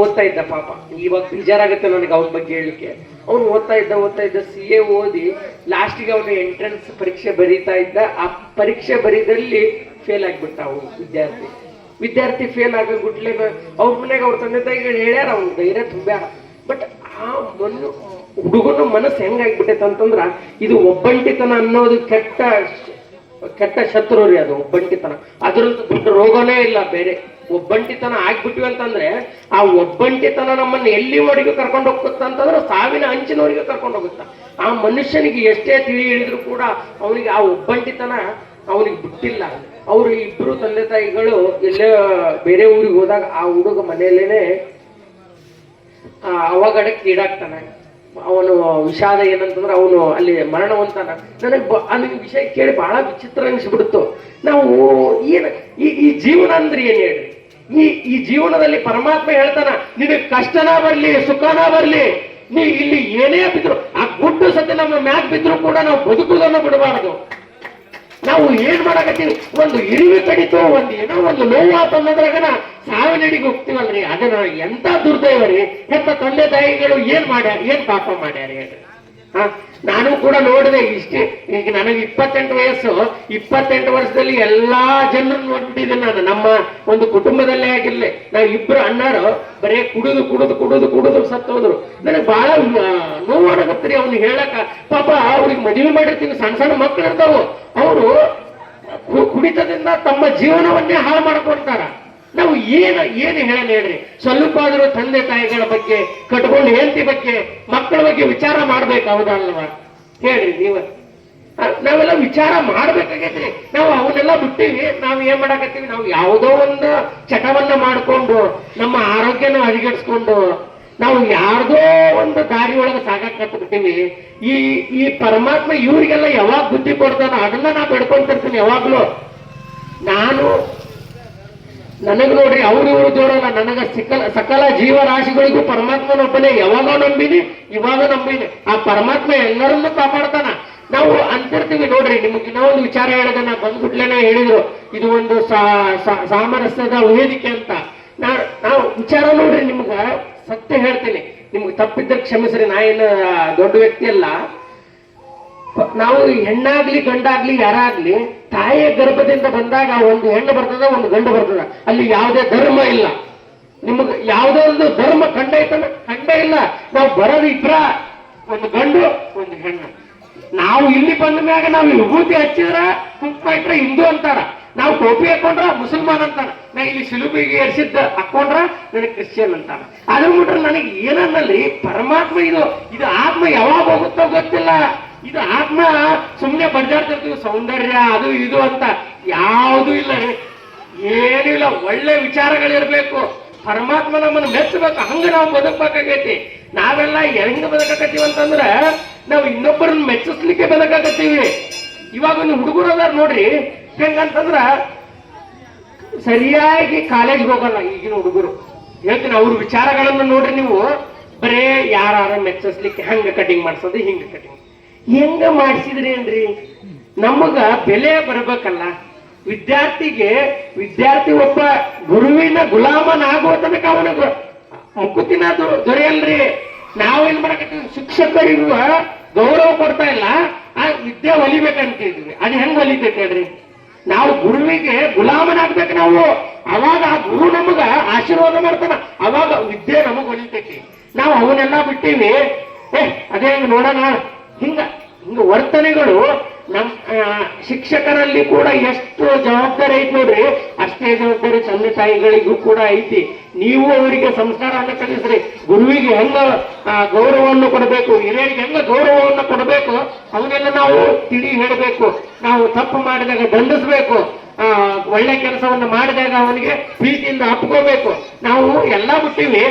ಓದ್ತಾ ಇದ್ದ ಪಾಪ. ಇವಾಗ ಬೇಜಾರಾಗುತ್ತೆ ನನಗೆ ಅವನ ಬಗ್ಗೆ ಹೇಳಲಿಕ್ಕೆ. ಅವ್ನು ಓದ್ತಾ ಇದ್ದ CA ಓದಿ ಲಾಸ್ಟಿಗೆ ಅವನು ಎಂಟ್ರೆನ್ಸ್ ಪರೀಕ್ಷೆ ಬರೀತಾ ಇದ್ದ. ಆ ಪರೀಕ್ಷೆ ಬರೀದಲ್ಲಿ ಫೇಲ್ ಆಗ್ಬಿಟ್ಟ ಅವನು ವಿದ್ಯಾರ್ಥಿ ಫೇಲ್ ಆಗಿಬಿಟ್ಲೆ ಅವ್ರ ಮನೆಗೆ ಅವ್ರ ತಂದೆ ತಾಯಿಗಳು ಹೇಳ್ಯಾರ, ಅವ್ನ ಧೈರ್ಯ ತುಂಬ್ಯಾರ. ಬಟ್ ಆ ಹುಡುಗನ ಮನಸ್ಸು ಹೆಂಗಾಗ್ಬಿಟ್ಟೈತೆ ಅಂತಂದ್ರ, ಇದು ಒಬ್ಬಂಟಿತನ ಅನ್ನೋದು ಕೆಟ್ಟ ಶತ್ರು ರೀ. ಅದು ಒಬ್ಬಂಟಿತನ, ಅದ್ರಂತ ದೊಡ್ಡ ರೋಗನೇ ಇಲ್ಲ ಬೇರೆ. ಒಬ್ಬಂಟಿತನ ಆಗ್ಬಿಟ್ವಿ ಅಂತಂದ್ರೆ ಆ ಒಬ್ಬಂಟಿತನ ನಮ್ಮನ್ನ ಎಲ್ಲಿವರೆಗೂ ಕರ್ಕೊಂಡು ಹೋಗುತ್ತ ಅಂತಂದ್ರೆ ಸಾವಿನ ಅಂಚಿನವರೆಗೂ ಕರ್ಕೊಂಡು ಹೋಗುತ್ತ. ಆ ಮನುಷ್ಯನಿಗೆ ಎಷ್ಟೇ ತಿಳಿ ಹೇಳಿದ್ರು ಕೂಡ ಅವನಿಗೆ ಆ ಒಬ್ಬಂಟಿತನ ಅವನಿಗೆ ಬಿಟ್ಟಿಲ್ಲ. ಅವರು ಇಬ್ರು ತಂದೆ ತಾಯಿಗಳು ಎಲ್ಲೇ ಬೇರೆ ಊರಿಗೆ ಹೋದಾಗ ಆ ಹುಡುಗ ಮನೆಯಲ್ಲೇನೆ ಅವಘಡಕ್ಕೆ ಈಡಾಗ್ತಾನೆ. ಅವನು ವಿಷಾದ ಏನಂತಂದ್ರೆ ಅವನು ಅಲ್ಲಿ ಮರಣವಂತಾನ. ನನಗೆ ವಿಷಯ ಕೇಳಿ ಬಹಳ ವಿಚಿತ್ರ ಅನಿಸ್ಬಿಡ್ತು. ನಾವು ಈ ಜೀವನ ಅಂದ್ರೆ ಏನ್ ಹೇಳ್ರಿ? ಈ ಜೀವನದಲ್ಲಿ ಪರಮಾತ್ಮ ಹೇಳ್ತಾನ, ನಿನಗೆ ಕಷ್ಟನ ಬರ್ಲಿ ಸುಖನ ಬರ್ಲಿ, ನೀ ಇಲ್ಲಿ ಏನೇ ಬಿದ್ರು ಆ ಗುಡ್ಡು ಸತ್ಯ ನಮ್ಮ ಮ್ಯಾಗ್ ಬಿದ್ರು ಕೂಡ ನಾವು ಬದುಕುವುದನ್ನು ಬಿಡಬಾರದು. ನಾವು ಏನ್ ಮಾಡಕತ್ತೀವಿ, ಒಂದು ಇರಿವಿ ಕಡಿತು, ಏನೋ ಒಂದು ನೋವಾತ ಅನ್ನೋದ್ರಾಗನ ಸಾವಿನಡಿಗೆ ಹೋಗ್ತೀವಲ್ರಿ. ಅದನ್ನ ಎಂತ ದುರ್ದೈವ ರೀ. ಹೆತ್ತ ತಂದೆ ತಾಯಿಗಳು ಏನ್ ಪಾಪ ಮಾಡ್ಯಾರ ಹೇಳ್ರಿ. ನಾನು ಕೂಡ ನೋಡಿದೆ ಇಷ್ಟೇ. ಈಗ ನನಗೆ 28 ವಯಸ್ಸು. 28 ವರ್ಷದಲ್ಲಿ ಎಲ್ಲಾ ಜನರನ್ನು ನೋಡ್ಬಿಟ್ಟಿದ್ದೀನಿ ನಾನು. ನಮ್ಮ ಒಂದು ಕುಟುಂಬದಲ್ಲೇ ಆಗಿರ್ಲಿ, ನಾವು ಇಬ್ರು ಅಣ್ಣಾರು ಬರೇ ಕುಡಿದು ಸತ್ತೋದ್ರು. ನನಗೆ ಬಹಳ ನೋವಾಡಕತ್ರಿ ಅವ್ನು ಹೇಳಕ. ಪಾಪ ಅವ್ರಿಗೆ ಮದುವೆ ಮಾಡಿರ್ತೀನಿ, ಸಣ್ಣ ಮಕ್ಕಳು ಇರ್ತಾವು, ಅವರು ಕುಡಿತದಿಂದ ತಮ್ಮ ಜೀವನವನ್ನೇ ಹಾಳು ಮಾಡ್ಕೊಡ್ತಾರ. ನಾವು ಏನು ಹೇಳೋಣ ಹೇಳ್ರಿ? ಸ್ವಲ್ಪ ಆದ್ರೂ ತಂದೆ ತಾಯಿಗಳ ಬಗ್ಗೆ, ಕಟ್ಕೊಂಡು ಹೆಂಡತಿ ಬಗ್ಗೆ, ಮಕ್ಕಳ ಬಗ್ಗೆ ವಿಚಾರ ಮಾಡ್ಬೇಕು, ಹೌದಲ್ವಾ ಹೇಳ್ರಿ ನೀವು? ನಾವೆಲ್ಲ ವಿಚಾರ ಮಾಡ್ಬೇಕಾಗೈತ್ರಿ. ನಾವು ಅವನ್ನೆಲ್ಲ ಬಿಟ್ಟಿವಿ. ನಾವು ಏನ್ ಮಾಡಾಕತ್ತೀವಿ, ನಾವು ಯಾವುದೋ ಒಂದು ಚಟವನ್ನ ಮಾಡ್ಕೊಂಡು ನಮ್ಮ ಆರೋಗ್ಯನ ಹದಗೆಡಿಸ್ಕೊಂಡು ನಾವು ಯಾರ್ದೋ ಒಂದು ದಾರಿ ಒಳಗೆ ಸಾಗಾಕತ್ಬಿಡ್ತೀವಿ. ಈ ಪರಮಾತ್ಮ ಇವ್ರಿಗೆಲ್ಲ ಯಾವಾಗ ಬುದ್ಧಿ ಕೊಡ್ತಾನೋ ಅದನ್ನ ನಾ ಬೆಡ್ಕೊಂತಿರ್ತೀನಿ ಯಾವಾಗ್ಲೂ. ನನಗ್ ನೋಡ್ರಿ, ಇವರು ಜೋರಲ್ಲ. ನನಗ ಸಕಲ ಜೀವರಾಶಿಗಳಿಗೂ ಪರಮಾತ್ಮನೊಬ್ಬನೇ. ಯಾವಾಗ ನಂಬಿನಿ, ಇವಾಗ ನಂಬಿನಿ. ಆ ಪರಮಾತ್ಮ ಎಲ್ಲರನ್ನೂ ಕಾಪಾಡ್ತಾನ. ನಾವು ಅಂತಿರ್ತೀವಿ ನೋಡ್ರಿ. ನಿಮ್ಗೆ ಇನ್ನೊಂದು ವಿಚಾರ ಹೇಳಿದೆ, ನಾ ಬಂದ್ಬಿಟ್ಲೇನೆ ಹೇಳಿದ್ರು, ಇದು ಒಂದು ಸಾಮರಸ್ಯದ ವೇದಿಕೆ ಅಂತ. ನಾವು ವಿಚಾರ ನೋಡ್ರಿ, ನಿಮ್ಗ ಸತ್ಯ ಹೇಳ್ತೀನಿ, ನಿಮ್ಗೆ ತಪ್ಪಿದ್ರೆ ಕ್ಷಮಿಸ್ರಿ. ನಾ ಏನು ದೊಡ್ಡ ವ್ಯಕ್ತಿ ಅಲ್ಲ. ನಾವು ಹೆಣ್ಣಾಗ್ಲಿ ಗಂಡಾಗ್ಲಿ ಯಾರಾಗ್ಲಿ ತಾಯಿಯ ಗರ್ಭದಿಂದ ಬಂದಾಗ ಒಂದು ಹೆಣ್ಣು ಬರ್ತದ, ಒಂದು ಗಂಡು ಬರ್ತದ. ಅಲ್ಲಿ ಯಾವುದೇ ಧರ್ಮ ಇಲ್ಲ. ನಿಮಗ್ ಯಾವುದೋ ಒಂದು ಧರ್ಮ ಕಂಡ ಇಲ್ಲ. ನಾವು ಬರೋದು ಇಬ್ರ, ಒಂದು ಗಂಡು ಒಂದು ಹೆಣ್ಣು. ನಾವು ಇಲ್ಲಿ ಬಂದ ಮ್ಯಾಗ ನಾವು ವಿಭೂತಿ ಹಚ್ಚಿದ್ರ ಕುಂಕುಮ ಇಟ್ರೆ ಹಿಂದೂ ಅಂತಾರ, ನಾವು ಟೋಪಿ ಹಾಕೊಂಡ್ರ ಮುಸಲ್ಮಾನ್ ಅಂತಾರ, ನಾ ಇಲ್ಲಿ ಸಿಲುಬಿಗೆ ಎರ್ಸಿದ್ದ ಹಾಕೊಂಡ್ರ ನನಗೆ ಕ್ರಿಶ್ಚಿಯನ್ ಅಂತಾರ. ಅದ್ರ ಬಿಟ್ರೆ ನನಗೆ ಏನನ್ನಲ್ಲಿ ಪರಮಾತ್ಮ ಇದು ಆತ್ಮ ಯಾವಾಗ ಹೋಗುತ್ತೋ ಗೊತ್ತಿಲ್ಲ. ಇದು ಆತ್ಮ ಸುಮ್ಮನೆ ಬಡ್ದಾಡ್ತಿರ್ತೀವಿ, ಸೌಂದರ್ಯ ಅದು ಇದು ಅಂತ ಯಾವುದೂ ಇಲ್ಲ ರೀ, ಏನಿಲ್ಲ. ಒಳ್ಳೆ ವಿಚಾರಗಳಿರ್ಬೇಕು. ಪರಮಾತ್ಮ ನಮ್ಮನ್ನು ಮೆಚ್ಚಬೇಕು, ಹಂಗ ನಾವು ಬದುಕಬೇಕಾಗೈತಿ. ನಾವೆಲ್ಲ ಹೆಂಗ ಬದುಕಾಕತ್ತೀವಿ ಅಂತಂದ್ರ ನಾವು ಇನ್ನೊಬ್ಬರನ್ನ ಮೆಚ್ಚಿಸ್ಲಿಕ್ಕೆ ಬದುಕಾಕತ್ತೀವಿ. ಇವಾಗ ಒಂದು ಹುಡುಗರು ಅದಾರ ನೋಡ್ರಿ, ಹೆಂಗಂತಂದ್ರ ಸರಿಯಾಗಿ ಕಾಲೇಜ್ಗೆ ಹೋಗಲ್ಲ ಈಗಿನ ಹುಡುಗರು. ಹೇಳ್ತೀನಿ, ಅವ್ರ ವಿಚಾರಗಳನ್ನು ನೋಡ್ರಿ ನೀವು. ಬರೇ ಯಾರ ಮೆಚ್ಚಿಸ್ಲಿಕ್ಕೆ ಹಂಗ ಕಟಿಂಗ್ ಮಾಡ್ಸೋದು, ಹಿಂಗ ಕಟಿಂಗ್ ಹೆಂಗ ಮಾಡಿಸಿದ್ರಿ ಏನ್ರಿ? ನಮಗ ಬೆಲೆ ಬರ್ಬೇಕಲ್ಲ. ವಿದ್ಯಾರ್ಥಿ ಒಬ್ಬ ಗುರುವಿನ ಗುಲಾಮನಾಗುವ ತನಕ ಅವನಿಗ ಮುಕುತಿನ ದೊರೆಯಲ್ರಿ. ನಾವೇನ್ ಮಾಡಕತ್ತೀವಿ, ಶಿಕ್ಷಕರಿಗೂ ಗೌರವ ಕೊಡ್ತಾ ಇಲ್ಲ, ಆ ವಿದ್ಯೆ ಒಲಿಬೇಕಂತಿದ್ವಿ. ಅದು ಹೆಂಗ್ ಒಲಿತೈತೆ ಹೇಳ್ರಿ? ನಾವು ಗುರುವಿಗೆ ಗುಲಾಮನಾಗ್ಬೇಕು ನಾವು. ಅವಾಗ ಆ ಗುರು ನಮಗ ಆಶೀರ್ವಾದ ಮಾಡ್ತಾನ, ಅವಾಗ ವಿದ್ಯೆ ನಮಗ್ ಒಲಿತೈತಿ. ನಾವು ಅವನ್ನೆಲ್ಲ ಬಿಟ್ಟಿವಿ. ಅದೇ ಹಂಗ ನೋಡೋಣ. ಹಿಂಗ ವರ್ತನೆಗಳು ನಮ್ ಶಿಕ್ಷಕರಲ್ಲಿ ಕೂಡ ಎಷ್ಟು ಜವಾಬ್ದಾರಿ ಐತಿ ನೋಡ್ರಿ, ಅಷ್ಟೇ ಜವಾಬ್ದಾರಿ ತಂದೆ ತಾಯಿಗಳಿಗೂ ಕೂಡ ಐತಿ. ನೀವು ಅವರಿಗೆ ಸಂಸ್ಕಾರವನ್ನು ಕಲಿಸ್ರಿ. ಗುರುವಿಗೆ ಹೆಂಗ ಗೌರವವನ್ನು ಕೊಡಬೇಕು, ಹಿರಿಯರಿಗೆ ಹೆಂಗ ಗೌರವವನ್ನು ಕೊಡಬೇಕು, ಅವನ್ನೆಲ್ಲ ನಾವು ತಿಳಿ ಹೇಳಬೇಕು. ನಾವು ತಪ್ಪು ಮಾಡಿದಾಗ ದಂಡಿಸ್ಬೇಕು, ಒಳ್ಳೆ ಕೆಲಸವನ್ನು ಮಾಡಿದಾಗ ಅವನಿಗೆ ಪ್ರೀತಿಯಿಂದ ಅಪ್ಕೋಬೇಕು. ನಾವು ಎಲ್ಲಾ ಬಿಟ್ಟಿವಿ.